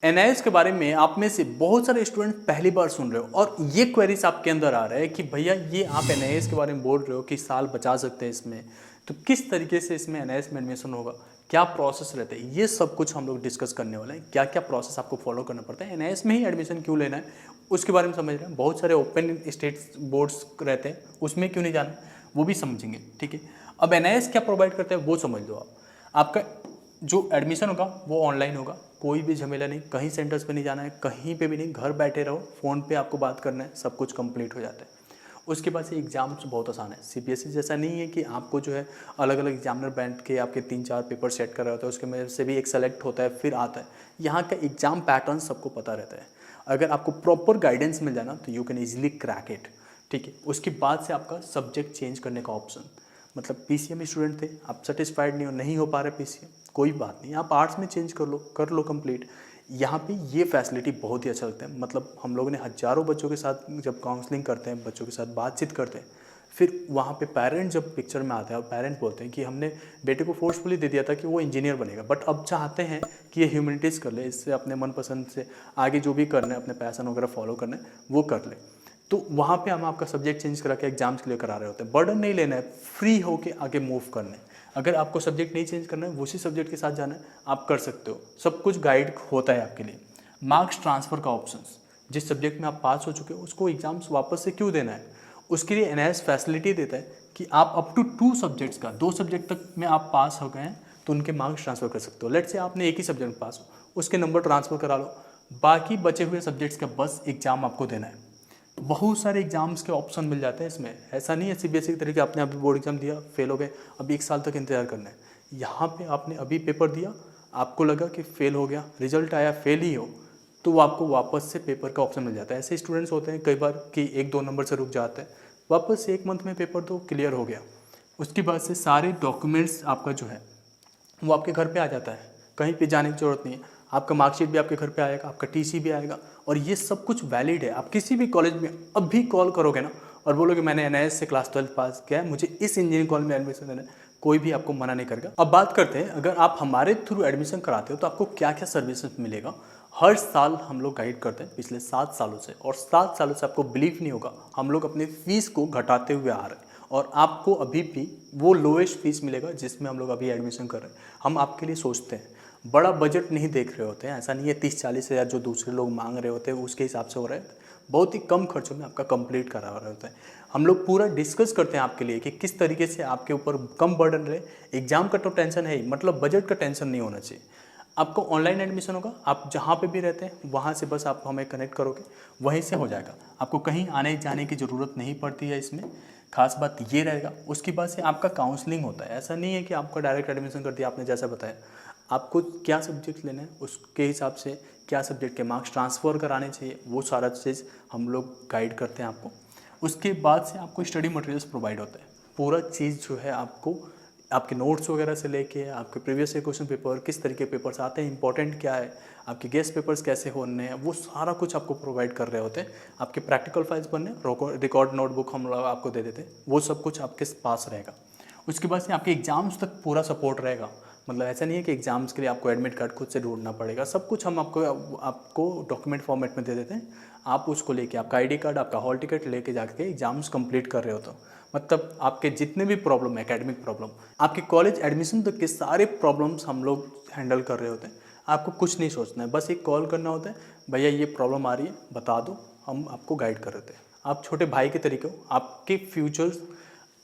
NIS के बारे में आप में से बहुत सारे स्टूडेंट पहली बार सुन रहे हो और ये क्वेरीज आपके अंदर आ रहा है कि भैया ये आप एनआईएस के बारे में बोल रहे हो कि साल बचा सकते हैं इसमें, तो किस तरीके से इसमें एनआईएस में एडमिशन होगा, क्या प्रोसेस रहता है, ये सब कुछ हम लोग डिस्कस करने वाले हैं। क्या क्या प्रोसेस आपको फॉलो करना पड़ता है, एनआईएस में ही एडमिशन क्यों लेना है उसके बारे में समझ रहे हैं। बहुत सारे ओपन स्टेट बोर्ड्स रहते हैं, उसमें क्यों नहीं जाना वो भी समझेंगे। ठीक है, अब एनआईएस क्या प्रोवाइड करता है वो समझ लो। आपका जो एडमिशन होगा वो ऑनलाइन होगा, कोई भी झमेला नहीं, कहीं सेंटर्स पे नहीं जाना है, कहीं पे भी नहीं, घर बैठे रहो, फ़ोन पे आपको बात करना है, सब कुछ कंप्लीट हो जाता है। उसके बाद से एग्ज़ाम्स बहुत आसान है। सीबीएसई जैसा नहीं है कि आपको जो है अलग अलग एग्जामिनर बैठ के आपके 3-4 पेपर सेट कर रहा होता है, उसके में से भी एक सेलेक्ट होता है फिर आता है। यहाँ का एग्ज़ाम पैटर्न सबको पता रहता है। अगर आपको प्रॉपर गाइडेंस मिल जाए ना तो you can easily crack it. ठीक है, उसके बाद से आपका सब्जेक्ट चेंज करने का ऑप्शन, मतलब पीसीएम स्टूडेंट थे, आप सेटिस्फाइड नहीं हो पा रहे पीसीएम, कोई बात नहीं, आप आर्ट्स में चेंज कर लो कंप्लीट। यहाँ पे ये फैसिलिटी बहुत ही अच्छा लगता है। मतलब हम लोगों ने हज़ारों बच्चों के साथ जब काउंसलिंग करते हैं, बच्चों के साथ बातचीत करते हैं, फिर वहाँ पे पेरेंट्स जब पिक्चर में आते हैं और पेरेंट्स बोलते हैं कि हमने बेटे को फोर्सफुली दे दिया था कि वो इंजीनियर बनेगा, बट अब चाहते हैं कि ये ह्यूमैनिटीज़ कर ले, इससे अपने मनपसंद से आगे जो भी करना है, अपने पैशन वगैरह फॉलो करना है वो कर ले। तो वहाँ पे हम आपका सब्जेक्ट चेंज करा के एग्जाम्स के लिए करा रहे होते हैं। बर्डन नहीं लेना है, फ्री होके आगे मूव करना है। अगर आपको सब्जेक्ट नहीं चेंज करना है, उसी सब्जेक्ट के साथ जाना है, आप कर सकते हो। सब कुछ गाइड होता है आपके लिए। मार्क्स ट्रांसफ़र का ऑप्शन, जिस सब्जेक्ट में आप पास हो चुके हो उसको एग्जाम्स वापस से क्यों देना है, उसके लिए एनआईएस फैसिलिटी देता है कि आप अप टू 2 सब्जेक्ट्स का, 2 सब्जेक्ट तक में आप पास हो गए हैं तो उनके मार्क्स ट्रांसफ़र कर सकते हो। लेट्स से आपने एक ही सब्जेक्ट में पास हो, उसके नंबर ट्रांसफ़र करा लो, बाकी बचे हुए सब्जेक्ट्स का बस एग्जाम आपको देना है। बहुत सारे एग्जाम्स के ऑप्शन मिल जाते हैं इसमें। ऐसा नहीं है सीबीएसई की तरीके आपने अभी बोर्ड एग्जाम दिया, फेल हो गए, अभी 1 साल तक इंतजार करना है। यहाँ पे आपने अभी पेपर दिया, आपको लगा कि फेल हो गया, रिजल्ट आया फेल ही हो, तो आपको वापस से पेपर का ऑप्शन मिल जाता है। ऐसे स्टूडेंट्स होते हैं कई बार कि 1-2 नंबर से रुक जाते हैं, वापस से 1 मंथ में पेपर तो क्लियर हो गया। उसके बाद से सारे डॉक्यूमेंट्स आपका जो है वो आपके घर पे आ जाता है, कहीं पे जाने की ज़रूरत नहीं है। आपका मार्कशीट भी आपके घर पे आएगा, आपका टीसी भी आएगा, और ये सब कुछ वैलिड है। आप किसी भी कॉलेज में अब भी कॉल करोगे ना और बोलोगे मैंने एनआईएस से क्लास 12 पास किया है, मुझे इस इंजीनियरिंग कॉलेज में एडमिशन लेना है, कोई भी आपको मना नहीं करेगा। अब बात करते हैं, अगर आप हमारे थ्रू एडमिशन कराते हो तो आपको क्या क्या सर्विसेज मिलेगा। हर साल हम लोग गाइड करते हैं पिछले 7 सालों से, और 7 सालों से आपको बिलीव नहीं होगा, हम लोग अपनी फीस को घटाते हुए आ रहे हैं और आपको अभी भी वो लोएस्ट फीस मिलेगा जिसमें हम लोग अभी एडमिशन कर रहे हैं। हम आपके लिए सोचते हैं, बड़ा बजट नहीं देख रहे होते हैं। ऐसा नहीं है 30-40 हज़ार जो दूसरे लोग मांग रहे होते हैं उसके हिसाब से हो रहा है, बहुत ही कम खर्चों में आपका कंप्लीट करा रहे होता है। हम लोग पूरा डिस्कस करते हैं आपके लिए कि किस तरीके से आपके ऊपर कम बर्डन रहे। एग्जाम का तो टेंशन है ही, मतलब बजट का टेंशन नहीं होना चाहिए। आपको ऑनलाइन एडमिशन होगा, आप जहाँ पे भी रहते हैं वहाँ से बस आप हमें कनेक्ट करोगे, वहीं से हो जाएगा। आपको कहीं आने जाने की ज़रूरत नहीं पड़ती है इसमें, खास बात ये रहेगा। उसके बाद से आपका काउंसलिंग होता है। ऐसा नहीं है कि आपका डायरेक्ट एडमिशन कर दिया, आपने जैसा बताया, आपको क्या सब्जेक्ट लेना है उसके हिसाब से क्या सब्जेक्ट के मार्क्स ट्रांसफ़र कराने चाहिए, वो सारा चीज़ हम लोग गाइड करते हैं आपको। उसके बाद से आपको स्टडी मटेरियल्स प्रोवाइड होता है। पूरा चीज़ जो है आपको, आपके नोट्स वगैरह से लेके आपके प्रीवियस ईयर क्वेश्चन पेपर, किस तरीके के पेपर्स आते हैं, इंपॉर्टेंट क्या है, आपके गेस्ट पेपर्स कैसे होने हैं, वो सारा कुछ आपको प्रोवाइड कर रहे होते हैं। आपके प्रैक्टिकल फाइल्स बनने, रिकॉर्ड नोटबुक हम लोग आपको दे देते हैं, वो सब कुछ आपके पास रहेगा। उसके बाद से आपके एग्जाम्स तक पूरा सपोर्ट रहेगा। मतलब ऐसा नहीं है कि एग्जाम्स के लिए आपको एडमिट कार्ड खुद से ढूंढना पड़ेगा, सब कुछ हम आपको डॉक्यूमेंट फॉर्मेट में दे देते हैं। आप उसको लेके, आपका आईडी कार्ड, आपका हॉल टिकट लेके जाके एग्जाम्स कंप्लीट कर रहे हो तो मतलब आपके जितने भी प्रॉब्लम है, एकेडमिक प्रॉब्लम, आपके कॉलेज एडमिशन तक के सारे प्रॉब्लम्स हम लोग हैंडल कर रहे होते हैं। आपको कुछ नहीं सोचना है, बस एक कॉल करना होता है, भैया ये प्रॉब्लम आ रही है बता दो, हम आपको गाइड कर देते हैं। आप छोटे भाई के तरीके हो, आपके फ्यूचर्स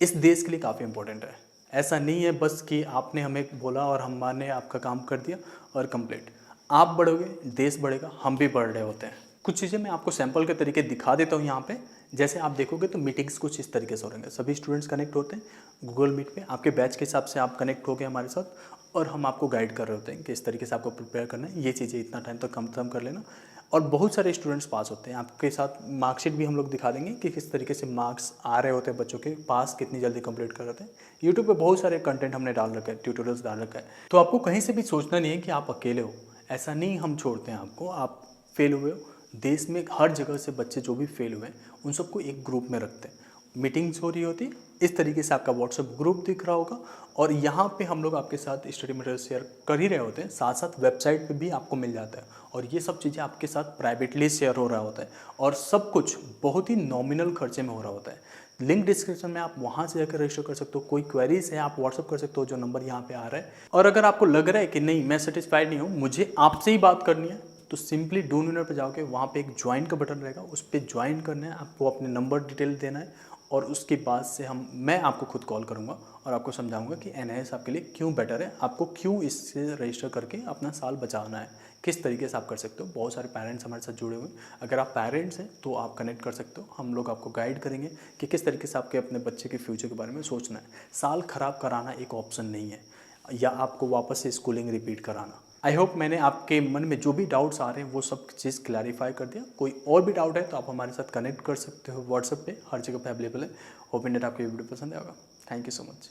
इस देश के लिए काफ़ी इंपॉर्टेंट है। ऐसा नहीं है बस कि आपने हमें बोला और हमने आपका काम कर दिया और कंप्लीट। आप बढ़ोगे, देश बढ़ेगा, हम भी बढ़ रहे होते हैं। कुछ चीज़ें मैं आपको सैंपल के तरीके दिखा देता हूँ यहाँ पे। जैसे आप देखोगे तो मीटिंग्स कुछ इस तरीके से हो रहेंगे, सभी स्टूडेंट्स कनेक्ट होते हैं गूगल मीट पे, आपके बैच के हिसाब से आप कनेक्ट हो गए हमारे साथ, और हम आपको गाइड कर रहे होते हैं कि इस तरीके से आपको प्रिपेयर करना है, ये चीज़ें इतना टाइम तक कम कर लेना। और बहुत सारे स्टूडेंट्स पास होते हैं। आपके साथ मार्कशीट भी हम लोग दिखा देंगे कि किस तरीके से मार्क्स आ रहे होते हैं बच्चों के पास, कितनी जल्दी कंप्लीट कर रहे हैं। यूट्यूब पे बहुत सारे कंटेंट हमने डाल रखा है, ट्यूटोरियल्स डाल रखा है, तो आपको कहीं से भी सोचना नहीं है कि आप अकेले हो। ऐसा नहीं, हम छोड़ते हैं आपको, आप फेल हुए हो, देश में हर जगह से बच्चे जो भी फेल हुए हैं उन सबको एक ग्रुप में रखते हैं, मीटिंग्स हो रही होती, इस तरीके से आपका व्हाट्सएप ग्रुप दिख रहा होगा, और यहाँ पे हम लोग आपके साथ स्टडी मटेरियल शेयर कर ही रहे होते हैं, साथ साथ वेबसाइट पे भी आपको मिल जाता है। और ये सब चीज़ें आपके साथ प्राइवेटली शेयर हो रहा होता है और सब कुछ बहुत ही नॉमिनल खर्चे में हो रहा होता है। लिंक डिस्क्रिप्शन में आप वहाँ से जाकर रजिस्टर कर सकते हो। कोई क्वेरीज है आप व्हाट्सअप कर सकते हो जो नंबर यहाँ पे आ रहा है। और अगर आपको लग रहा है कि नहीं मैं सेटिस्फाइड नहीं हूँ, मुझे आपसे ही बात करनी है, तो सिंपली डू नूनर पर जाओगे, वहाँ पे एक ज्वाइन का बटन रहेगा, उस पर ज्वाइन करना है, आपको अपने नंबर डिटेल देना है और उसके बाद से मैं आपको खुद कॉल करूँगा और आपको समझाऊंगा कि एनआईएस आपके लिए क्यों बेटर है, आपको क्यों इससे रजिस्टर करके अपना साल बचाना है, किस तरीके से आप कर सकते हो। बहुत सारे पेरेंट्स हमारे साथ जुड़े हुए हैं, अगर आप पेरेंट्स हैं तो आप कनेक्ट कर सकते हो। हम लोग आपको गाइड करेंगे कि किस तरीके से आपके अपने बच्चे के फ्यूचर के बारे में सोचना है। साल ख़राब कराना एक ऑप्शन नहीं है या आपको वापस से स्कूलिंग रिपीट कराना। आई होप मैंने आपके मन में जो भी डाउट्स आ रहे हैं वो सब चीज़ क्लैरिफाई कर दिया। कोई और भी डाउट है तो आप हमारे साथ कनेक्ट कर सकते हो व्हाट्सएप पे, हर जगह पे अवेलेबल है। होप इंडेट आपको ये वीडियो पसंद आएगा। Thank you so much.